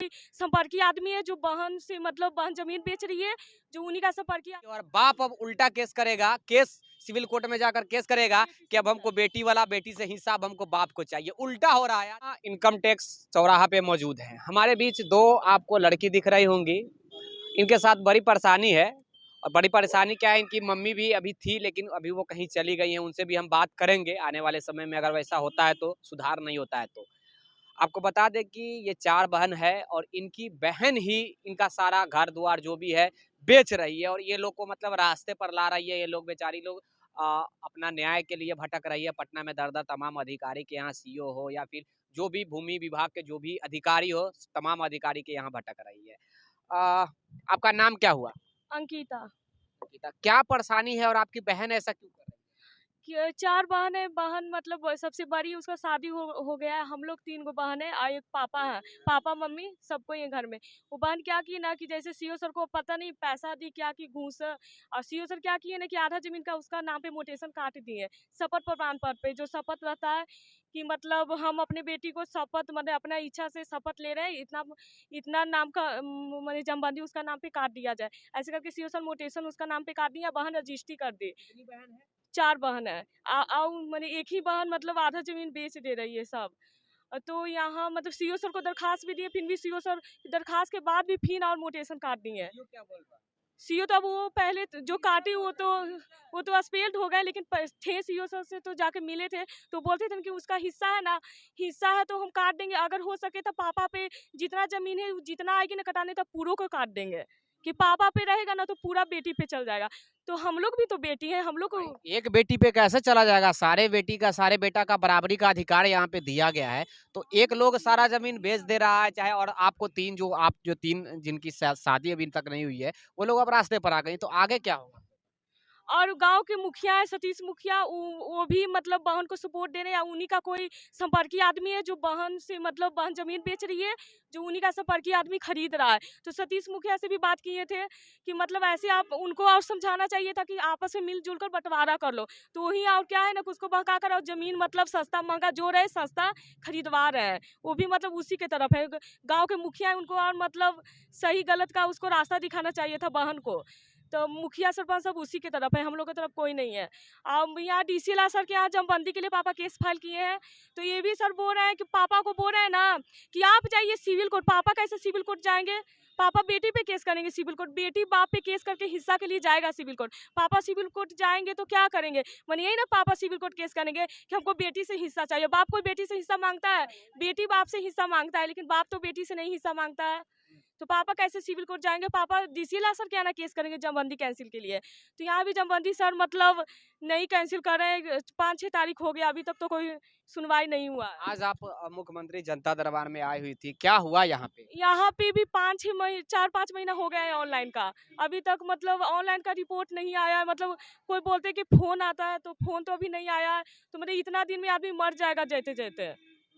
कोई संपर्कीय आदमी है जो बहन से मतलब बहन जमीन बेच रही है, जो उन्हीं का संपर्कीय। और बाप अब उल्टा केस करेगा, केस सिविल कोर्ट में जाकर केस करेगा कि अब हमको बेटी वाला बेटी से हिस्सा, अब हमको बाप को चाहिए। उल्टा हो रहा है। इनकम टैक्स चौराहा पे मौजूद है। हमारे बीच दो आपको लड़की दिख रही होंगी, इनके साथ बड़ी परेशानी है। और बड़ी परेशानी क्या है, इनकी मम्मी भी अभी थी लेकिन अभी वो कहीं चली गई हैं। उनसे भी हम बात करेंगे आने वाले समय में, अगर वैसा होता है तो, सुधार नहीं होता है तो। आपको बता दें कि ये 4 बहन है और इनकी बहन ही इनका सारा घर द्वार जो भी है बेच रही है और ये लोग को मतलब रास्ते पर ला रही है। ये लोग बेचारी लोग अपना न्याय के लिए भटक रही है। पटना में दर-दर तमाम अधिकारी के यहाँ सीओ हो या फिर जो भी भूमि विभाग के जो भी अधिकारी हो, तमाम अधिकारी के यहाँ भटक रही है। आपका नाम क्या हुआ? अंकिता। क्या परेशानी है और आपकी बहन ऐसा क्यों कर रही है? कि 4 बहन है, बहन मतलब सबसे बड़ी उसका शादी हो गया है, हम लोग 3 गो बहन है और एक पापा है, पापा मम्मी सबको ये घर में। वो बहन क्या की ना कि जैसे सीओ सर को पता नहीं पैसा दी क्या की घूस, और सीओ सर क्या किए ना कि आधा जमीन का उसका नाम पे मोटेशन काट दिए शपथ प्रमाण पत्र पे, जो शपथ रहता है कि मतलब हम अपने बेटी को शपथ मतलब अपना इच्छा से शपथ ले रहे हैं, इतना इतना नाम का मैंने जमबंदी उसका नाम पे काट दिया जाए, ऐसे करके सीओ सर मोटेशन उसका नाम पे काट दिया, बहन रजिस्ट्री कर दी। कितनी बहन है? 4 बहन है। माने एक ही बहन मतलब आधा ज़मीन बेच दे रही है सब। तो यहाँ मतलब सीओ सर को दरख़्वास्त भी दिए, फिर भी सीओ सर दरख़्वास्त के बाद भी फिर और मोटेशन काट दिए हैं। सीओ क्या बोल रहा है? सीओ तो अब वो पहले जो काटे वो तो एक्सपेल्ड हो गए, लेकिन थे सीओ सर से तो जाके मिले थे, तो बोलते थे कि उसका हिस्सा है ना, हिस्सा है तो हम काट देंगे, अगर हो सके तो पापा पे जितना ज़मीन है जितना आएगी ना कटाने तो पूरों को काट देंगे, कि पापा पे रहेगा ना तो पूरा बेटी पे चल जाएगा। तो हम लोग भी तो बेटी हैं, हम लोग को एक बेटी पे कैसे चला जाएगा? सारे बेटी का, सारे बेटा का बराबरी का अधिकार यहाँ पे दिया गया है। तो एक लोग सारा ज़मीन बेच दे रहा है, चाहे, और आपको 3 जो 3 जिनकी शादी अभी तक नहीं हुई है, वो लोग अब रास्ते पर आ गई, तो आगे क्या होगा? और गाँव के मुखिया है सतीश मुखिया, वो भी मतलब बहन को सपोर्ट दे रहे हैं, या उन्हीं का कोई संपर्कीय आदमी है जो बहन से मतलब बहन जमीन बेच रही है, जो उन्हीं का संपर्कीय आदमी खरीद रहा है। तो सतीश मुखिया से भी बात किए थे कि मतलब ऐसे आप उनको और समझाना चाहिए था कि आपस में मिलजुल कर बंटवारा कर लो। तो वही और क्या है ना कि उसको बहका कर और जमीन मतलब सस्ता महंगा जो रहे सस्ता खरीदवा रहे हैं। वो भी मतलब उसी के तरफ है। गाँव के मुखिया है, उनको और मतलब सही गलत का उसको रास्ता दिखाना चाहिए था बहन को। तो मुखिया सरपंच सब उसी की तरफ है, हम लोग की तरफ कोई नहीं है। यहाँ डीसीएल सर के यहाँ जमबंदी के लिए पापा केस फाइल किए हैं, तो ये भी सर बोल रहे हैं कि पापा को बोल रहे हैं ना कि आप जाइए सिविल कोर्ट। पापा कैसे सिविल कोर्ट जाएंगे? पापा बेटी पे केस करेंगे सिविल कोर्ट, बेटी बाप पे केस करके हिस्सा के लिए जाएगा सिविल कोर्ट। पापा सिविल कोर्ट जाएंगे तो क्या करेंगे? मैंने यही ना पापा सिविल कोर्ट केस करेंगे कि हमको बेटी से हिस्सा चाहिए। बाप कोई बेटी से हिस्सा मांगता है? बेटी बाप से हिस्सा मांगता है, लेकिन बाप तो बेटी से नहीं हिस्सा मांगता है। तो पापा कैसे सिविल कोर्ट जाएंगे? पापा डीसीएल सर क्या ना केस करेंगे जमबंदी कैंसिल के लिए। तो यहाँ भी जमबंदी सर मतलब नहीं कैंसिल कर रहे हैं। 5-6 तारीख हो गया, अभी तक तो कोई सुनवाई नहीं हुआ है। आज आप मुख्यमंत्री जनता दरबार में आई हुई थी, क्या हुआ यहाँ पे? यहाँ पे भी 5-6 महीने 4-5 महीना हो गया है ऑनलाइन का। अभी तक मतलब ऑनलाइन का रिपोर्ट नहीं आया है। मतलब कोई बोलते हैं कि फ़ोन आता है, तो फ़ोन तो अभी नहीं आया है। तो मतलब इतना दिन में आदमी मर जाएगा जाते-जाते।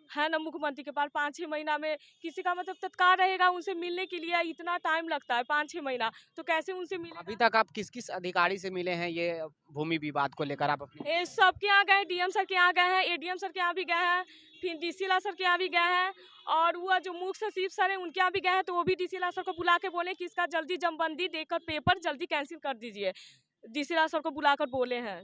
है ना, मुख्यमंत्री के पास 5-6 महीना में किसी का मतलब तत्काल रहेगा उनसे मिलने के लिए इतना टाइम लगता है 5-6 महीना, तो कैसे उनसे अभी मिलेगा? तक आप किस-किस अधिकारी से मिले हैं ये भूमि विवाद को लेकर? आप अपनी ये सबके यहाँ गए, डीएम सर के यहाँ गए हैं, एडीएम सर के यहाँ भी गए हैं, फिर डीसीएल सर के यहाँ भी गए हैं, और वो जो मुख्य सचिव सर हैं उनके यहाँ भी गए हैं, तो वो भी डीसीएल सर को बुला के बोले कि इसका जल्दी जमबंदी देकर पेपर जल्दी कैंसिल कर दीजिए। डीसीएल सर को बुलाकर बोले हैं,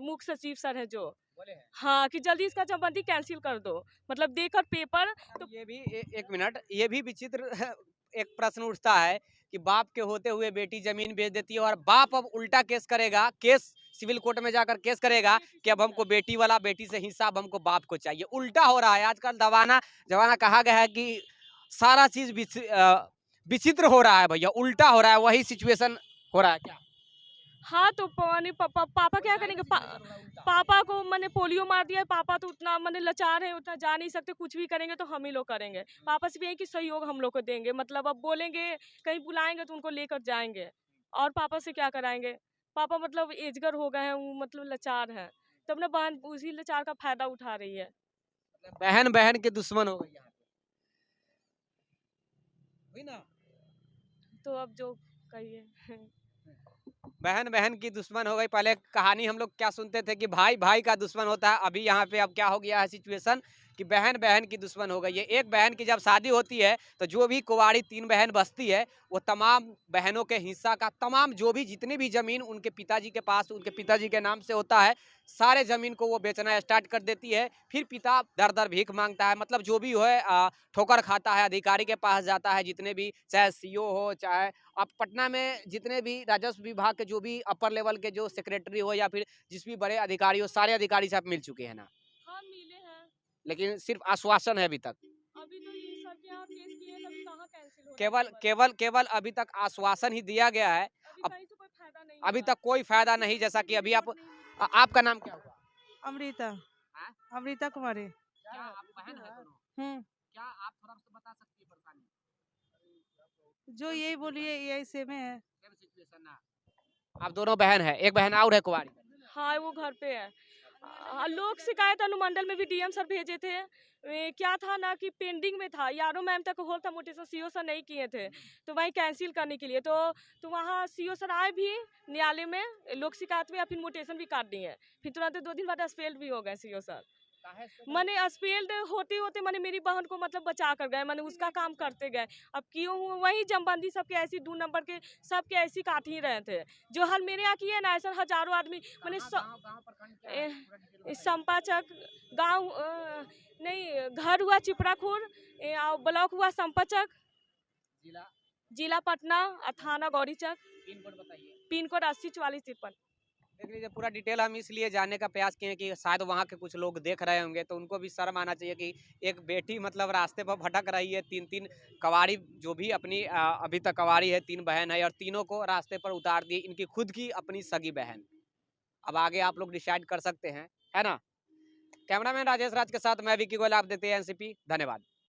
मुख्य सचिव सर है जो। बोले हैं? हाँ, कि जल्दी इसका जमबंदी कैंसिल कर दो, मतलब देकर पेपर। तो ये भी 1 मिनट, ये भी विचित्र एक प्रश्न उठता है कि बाप के होते हुए बेटी जमीन बेच देती है और बाप अब उल्टा केस करेगा, केस सिविल कोर्ट में जाकर केस करेगा कि अब हमको बेटी वाला बेटी से हिस्सा, अब हमको बाप को चाहिए। उल्टा हो रहा है आजकल। जमाना कहा गया है कि सारा चीज विचित्र हो रहा है भैया, उल्टा हो रहा है। वही सिचुएशन हो रहा है क्या? हाँ, तो पापा क्या करेंगे? पापा को मैंने पोलियो मार दिया है, पापा तो उतना मैंने लाचार है, उतना जा नहीं सकते, कुछ भी करेंगे तो हम ही लोग करेंगे। पापा सिर्फ यही कि सहयोग हम लोग को देंगे, मतलब अब बोलेंगे, कहीं बुलाएँगे तो उनको लेकर जाएँगे, और पापा से क्या कराएँगे? पापा मतलब एजगर हो गए हैं, वो मतलब लाचार हैं, तब ना बहन उसी लाचार का फ़ायदा उठा रही है। बहन बहन के दुश्मन हो गई यहाँ पे, हुई ना? तो अब जो कहिए। बहन बहन की दुश्मन हो गई। पहले कहानी हम लोग क्या सुनते थे कि भाई भाई का दुश्मन होता है। अभी यहाँ पे अब क्या हो गया है सिचुएशन कि बहन बहन की दुश्मन हो गई है। एक बहन की जब शादी होती है तो जो भी कुंवारी 3 बहन बसती है, वो तमाम बहनों के हिस्सा का तमाम जो भी जितनी भी ज़मीन उनके पिताजी के पास, उनके पिताजी के नाम से होता है, सारे ज़मीन को वो बेचना स्टार्ट कर देती है। फिर पिता दर-दर भीख माँगता है, मतलब जो भी हो है ठोकर खाता है, अधिकारी के पास जाता है, जितने भी चाहे सीओ हो, चाहे अब पटना में जितने भी राजस्व विभाग के जो भी अपर लेवल के जो सेक्रेटरी हो या फिर जिस भी बड़े अधिकारी हो, सारे अधिकारी से आप मिल चुके हैं ना? हाँ, मिले हैं। लेकिन सिर्फ आश्वासन है अभी तक। अभी तो ये सर के यहाँ केस किए हैं, अभी कहाँ कैंसिल हो रहा है केवल पेपर। केवल केवल अभी तक आश्वासन ही दिया गया है। अभी अब कहीं से कोई फायदा नहीं अभी हुआ। तक कोई फ़ायदा नहीं, जैसा कि अभी आप आपका नाम क्या हुआ? अमृता हाँ? अमृता कुमारी। क्या आप बहन हैं दोनों? हम्म क्या आप थोड़ा सा बता सकती है परेशानी? जो यही बोलिए यही सेम है। सेम सिचुएशन ना? आप दोनों बहन हैं, एक बहन और है कुंवारी? हाँ, वो घर पे है। लोक शिकायत अनुमंडल में भी डीएम सर भेजे थे। क्या था ना कि पेंडिंग में था, यारो मैम तक होल था, मोटेशन सीओ सर नहीं किए थे, तो वहीं कैंसिल करने के लिए तो वहाँ सीओ सर आए भी न्यायालय में, लोक शिकायत में, या फिर मोटेशन भी काट दिए। फिर तुरंत 2 दिन बाद एक्सपेल्ड भी हो गए सीओ सर। काहे से? मैंने एक्सपेल्ड होते होते मैंने मेरी बहन को मतलब बचा कर गए, मैंने उसका काम करते गए। अब क्यों हुआ, वही जमबंदी सबके ऐसी 2 नंबर के सबके ऐसी काट ही रहे थे। जो हाल मेरे यहाँ किए ना, ऐसा हजारों आदमी मैंने गाँव प्रखंड क्या है? पूरा डिटेल बताइए। संपाचक गांव नहीं, घर हुआ चिपराखुर, और ब्लॉक हुआ संपाचक, जिला जिला पटना और थाना गौरीचक, पिन कोड बताइए। Pin code 804453। देख लीजिए, पूरा डिटेल हम इसलिए जानने का प्रयास किए कि शायद वहाँ के कुछ लोग देख रहे होंगे तो उनको भी शर्म आना चाहिए कि एक बेटी मतलब रास्ते पर भटक रही है, 3-3 कवारी जो भी अपनी अभी तक कवारी है, 3 बहन है और तीनों को रास्ते पर उतार दी इनकी खुद की अपनी सगी बहन। अब आगे आप लोग डिसाइड कर सकते हैं, है ना? कैमरामैन राजेश राज के साथ मैं विकी गोयल, आप देते हैं एनसीपी। धन्यवाद।